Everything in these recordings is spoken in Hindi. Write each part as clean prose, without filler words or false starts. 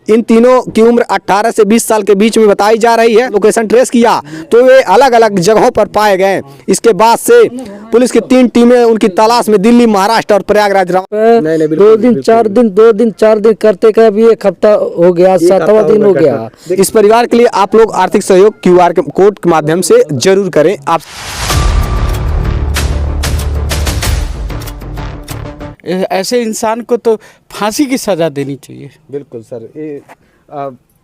इन तीनों की उम्र 18 से 20 साल के बीच में बताई जा रही है। लोकेशन ट्रेस किया तो वे अलग अलग जगहों पर पाए गए। इसके बाद से पुलिस की 3 टीमें उनकी तलाश में दिल्ली, महाराष्ट्र और प्रयागराज दो दिन चार दिन करते का भी 1 हफ्ता हो गया, 7वां दिन हो गया। इस परिवार के लिए आप लोग आर्थिक सहयोग QR कोड के माध्यम से जरूर करें। आप ऐसे इंसान को तो फांसी की सजा देनी चाहिए। बिल्कुल सर, ये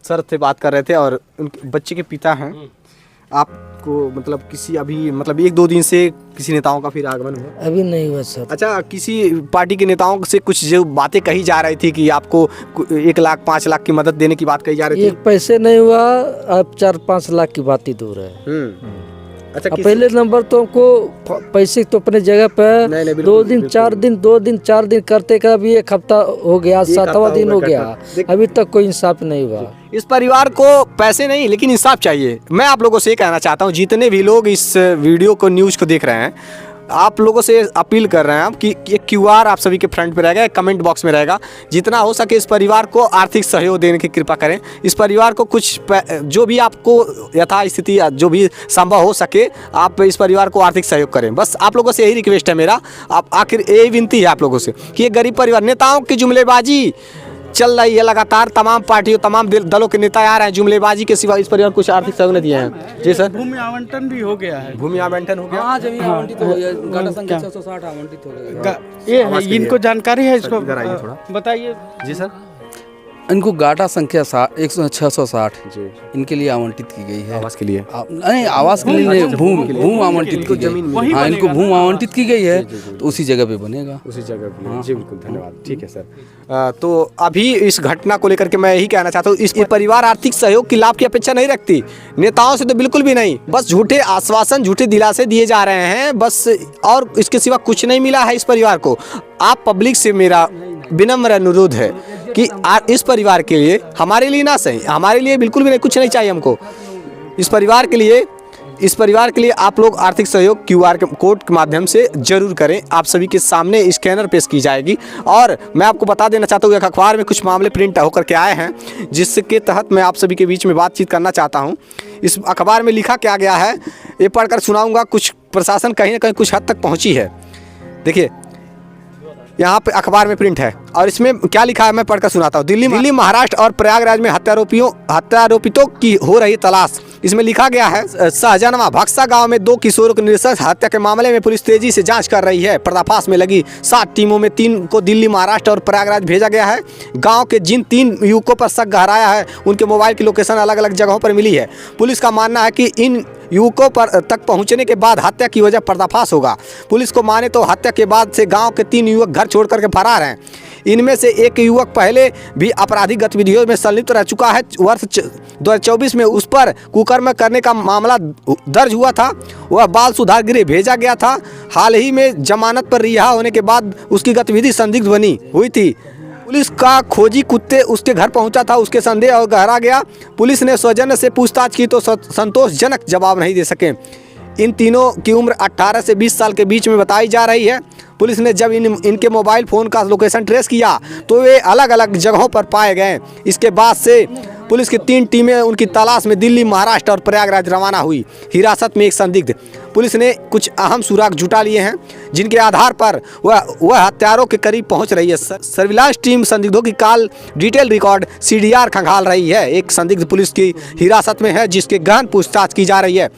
सर से बात कर रहे थे और उनके बच्चे के पिता हैं। आपको मतलब किसी अभी मतलब 1-2 दिन से किसी नेताओं का फिर आगमन हुआ? अभी नहीं हुआ सर। अच्छा, किसी पार्टी के नेताओं से कुछ जो बातें कही जा रही थी कि आपको 1 लाख 5 लाख की मदद देने की बात कही जा रही थी? एक पैसे नहीं हुआ, अब 4-5 लाख की बात ही दूर है। अच्छा, पहले नंबर तो हमको पैसे तो अपने जगह पे 2 दिन चार दिन करते का भी 1 हफ्ता हो गया, 7वां दिन हो गया, अभी तक कोई इंसाफ नहीं हुआ। इस परिवार को पैसे नहीं लेकिन इंसाफ चाहिए। मैं आप लोगों से ये कहना चाहता हूँ, जितने भी लोग इस वीडियो को न्यूज़ को देख रहे हैं, आप लोगों से अपील कर रहे हैं हम कि एक QR आप सभी के फ्रंट पे रहेगा, कमेंट बॉक्स में रहेगा। जितना हो सके इस परिवार को आर्थिक सहयोग देने की कृपा करें। इस परिवार को कुछ जो भी आपको यथास्थिति जो भी संभव हो सके आप इस परिवार को आर्थिक सहयोग करें। बस आप लोगों से यही रिक्वेस्ट है मेरा। आप आखिर यही विनती है आप लोगों से कि ये गरीब परिवार, नेताओं की जुमलेबाजी चल रही है लगातार, तमाम पार्टियों तमाम दलों के नेता आ रहे हैं, जुमलेबाजी के सिवा इस परिवार कुछ आर्थिक सहयोग नहीं दिए हैं। जी सर, भूमि आवंटन भी हो गया है। भूमि आवंटन हो गया, जमीन आवंटित हो गया, गाटा संख्या 660 आवंटित हो गया। ये है, इनको जानकारी है, इसको इधर आइए थोड़ा। बताइए। जी सर। इनको गाटा संख्या 660 जी इनके लिए आवंटित की गई है। आवास के लिए नहीं, आवास के लिए नहीं, भूमि आवंटित की गई। हाँ, इनको भूमि आवंटित की गई है तो उसी जगह पे बनेगा, उसी जगह पे। जी बिल्कुल, धन्यवाद। ठीक है सर। तो अभी इस घटना को लेकर के मैं यही कहना चाहता हूँ, इस परिवार आर्थिक सहयोग की लाभ की अपेक्षा नहीं रखती, नेताओं से तो बिल्कुल भी नहीं। बस झूठे आश्वासन, झूठे दिलासे दिए जा रहे हैं बस, और इसके सिवा कुछ नहीं मिला है इस परिवार को। आप पब्लिक से मेरा विनम्र अनुरोध है कि इस परिवार के लिए, हमारे लिए ना सही, हमारे लिए बिल्कुल भी नहीं, कुछ नहीं चाहिए हमको। इस परिवार के लिए आप लोग आर्थिक सहयोग QR कोड के माध्यम से जरूर करें। आप सभी के सामने स्कैनर पेश की जाएगी। और मैं आपको बता देना चाहता हूँ, एक अखबार में कुछ मामले प्रिंट होकर के आए हैं, जिसके तहत मैं आप सभी के बीच में बातचीत करना चाहता हूँ। इस अखबार में लिखा क्या गया है ये पढ़कर सुनाऊँगा। कुछ प्रशासन कहीं ना कहीं कुछ हद तक पहुँची है। देखिए, यहाँ पे अखबार में प्रिंट है और इसमें क्या लिखा है मैं पढ़कर सुनाता हूँ। दिल्ली, महाराष्ट्र और प्रयागराज में हत्यारोपितों की हो रही तलाश। इसमें लिखा गया है, सहजनवा भक्सा गांव में 2 किशोरों की नृशंस हत्या के मामले में पुलिस तेजी से जांच कर रही है। पर्दाफाश में लगी 7 टीमों में 3 को दिल्ली, महाराष्ट्र और प्रयागराज भेजा गया है। गांव के जिन 3 युवकों पर शक गहराया है, उनके मोबाइल की लोकेशन अलग अलग जगहों पर मिली है। पुलिस का मानना है कि इन युवकों पर तक पहुंचने के बाद हत्या की वजह पर्दाफाश होगा। पुलिस को माने तो हत्या के बाद से गांव के 3 युवक घर छोड़ करके फरार हैं। इनमें से एक युवक पहले भी आपराधिक गतिविधियों में संलिप्त रह चुका है। वर्ष 2024 में उस पर कुकर्म करने का मामला दर्ज हुआ था। वह बाल सुधार गृह भेजा गया था। हाल ही में जमानत पर रिहा होने के बाद उसकी गतिविधि संदिग्ध बनी हुई थी। पुलिस का खोजी कुत्ते उसके घर पहुंचा था। उसके संदेह और गहरा गया। पुलिस ने स्वजन से पूछताछ की तो संतोषजनक जवाब नहीं दे सके। इन तीनों की उम्र 18 से 20 साल के बीच में बताई जा रही है। पुलिस ने जब इनके मोबाइल फ़ोन का लोकेशन ट्रेस किया तो वे अलग अलग जगहों पर पाए गए। इसके बाद से पुलिस की 3 टीमें उनकी तलाश में दिल्ली, महाराष्ट्र और प्रयागराज रवाना हुई। हिरासत में एक संदिग्ध। पुलिस ने कुछ अहम सुराग जुटा लिए हैं, जिनके आधार पर वह हत्यारों के करीब पहुंच रही है। सर्विलांस टीम संदिग्धों की कॉल डिटेल रिकॉर्ड CDR खंगाल रही है। एक संदिग्ध पुलिस की हिरासत में है, जिसके गहन पूछताछ की जा रही है।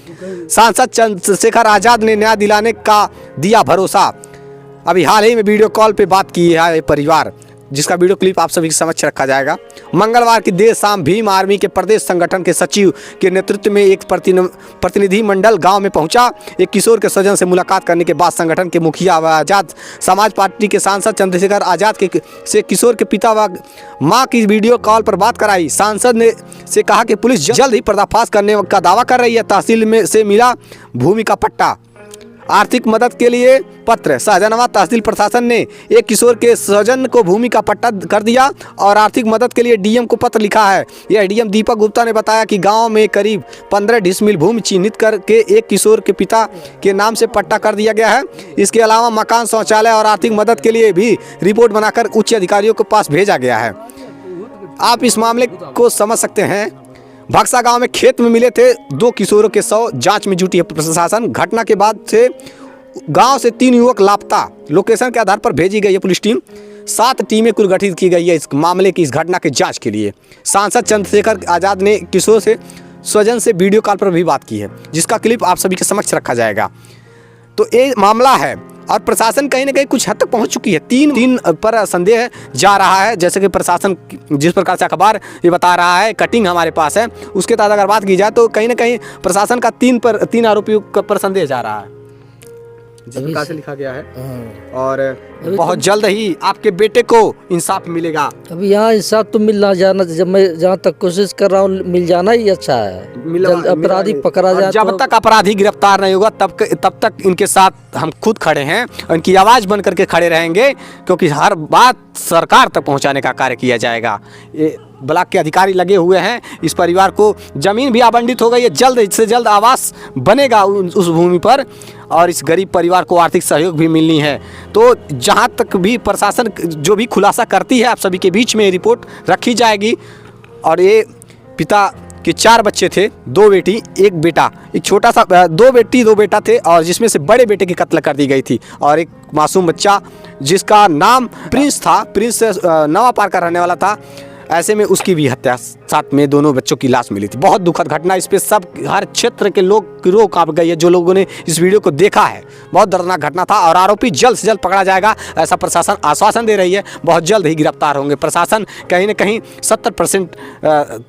सांसद चंद्रशेखर आजाद ने न्याय दिलाने का दिया भरोसा। अभी हाल ही में वीडियो कॉल पे बात की है परिवार, जिसका वीडियो क्लिप आप सभी के समक्ष रखा जाएगा। मंगलवार की देर शाम भीम आर्मी के प्रदेश संगठन के सचिव के नेतृत्व में एक प्रतिनिधि मंडल गांव में पहुंचा। एक किशोर के स्वजन से मुलाकात करने के बाद संगठन के मुखिया व आजाद समाज पार्टी के सांसद चंद्रशेखर आजाद से किशोर के पिता व मां की वीडियो कॉल पर बात कराई। सांसद ने से कहा कि पुलिस जल्द ही पर्दाफाश करने का दावा कर रही है। तहसील में से मिला भूमि का पट्टा। आर्थिक मदद के लिए पत्र। सहजनवा तहसील प्रशासन ने एक किशोर के स्वजन को भूमि का पट्टा कर दिया और आर्थिक मदद के लिए DM को पत्र लिखा है। यह DM दीपक गुप्ता ने बताया कि गांव में करीब 15 डिसमिल भूमि चिन्हित करके एक किशोर के पिता के नाम से पट्टा कर दिया गया है। इसके अलावा मकान, शौचालय और आर्थिक मदद के लिए भी रिपोर्ट बनाकर उच्च अधिकारियों के पास भेजा गया है। आप इस मामले को समझ सकते हैं। भक्सा गांव में खेत में मिले थे 2 किशोरों के शव, जांच में जुटी है प्रशासन। घटना के बाद से गांव से 3 युवक लापता, लोकेशन के आधार पर भेजी गई है पुलिस टीम। 7 टीमें कुल गठित की गई है इस मामले की, इस घटना की जांच के लिए। सांसद चंद्रशेखर आज़ाद ने किशोर से स्वजन से वीडियो कॉल पर भी बात की है, जिसका क्लिप आप सभी के समक्ष रखा जाएगा। तो ये मामला है और प्रशासन कहीं ना कहीं कुछ हद तक पहुंच चुकी है। तीन पर संदेह जा रहा है, जैसे कि प्रशासन जिस प्रकार से अखबार ये बता रहा है, कटिंग हमारे पास है, उसके तहत अगर बात की जाए तो कहीं ना कहीं प्रशासन का 3 आरोपियों पर संदेह जा रहा है, जिस प्रकार से लिखा गया है। और बहुत जल्द ही आपके बेटे को इंसाफ मिलेगा। अभी यहाँ इंसाफ तो मिलना जाना, जब मैं जहाँ तक कोशिश कर रहा हूँ मिल जाना ही अच्छा है। जल्द अपराधी पकड़ा जाए। जब तक अपराधी गिरफ्तार नहीं होगा तब तक इनके साथ हम खुद खड़े हैं, इनकी आवाज़ बन करके खड़े रहेंगे, क्योंकि हर बात सरकार तक पहुंचाने का कार्य किया जाएगा। ये ब्लॉक के अधिकारी लगे हुए हैं। इस परिवार को ज़मीन भी आवंटित हो गई है, जल्द से जल्द आवास बनेगा उस भूमि पर, और इस गरीब परिवार को आर्थिक सहयोग भी मिलनी है। तो जहां तक भी प्रशासन जो भी खुलासा करती है, आप सभी के बीच में रिपोर्ट रखी जाएगी। और ये पिता के 4 बच्चे थे, 2 बेटी 1 बेटा, एक छोटा सा 2 बेटी 2 बेटा थे, और जिसमें से बड़े बेटे की कत्ल कर दी गई थी, और एक मासूम बच्चा जिसका नाम प्रिंस था, प्रिंस नवा पार का रहने वाला था। ऐसे में उसकी भी हत्या, साथ में दोनों बच्चों की लाश मिली थी। बहुत दुखद घटना, इस पे सब हर क्षेत्र के लोग की रूह कांप गई है जो लोगों ने इस वीडियो को देखा है। बहुत दर्दनाक घटना था और आरोपी जल्द से जल्द पकड़ा जाएगा, ऐसा प्रशासन आश्वासन दे रही है। बहुत जल्द ही गिरफ्तार होंगे। प्रशासन कहीं ना कहीं 70%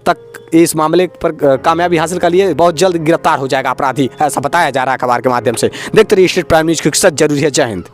तक इस मामले पर कामयाबी हासिल कर लिए। बहुत जल्द गिरफ्तार हो जाएगा अपराधी, ऐसा बताया जा रहा है अखबार के माध्यम से। देखते रहिए स्टेट प्राइम न्यूज़ की, सच जरूरी है। जय हिंद।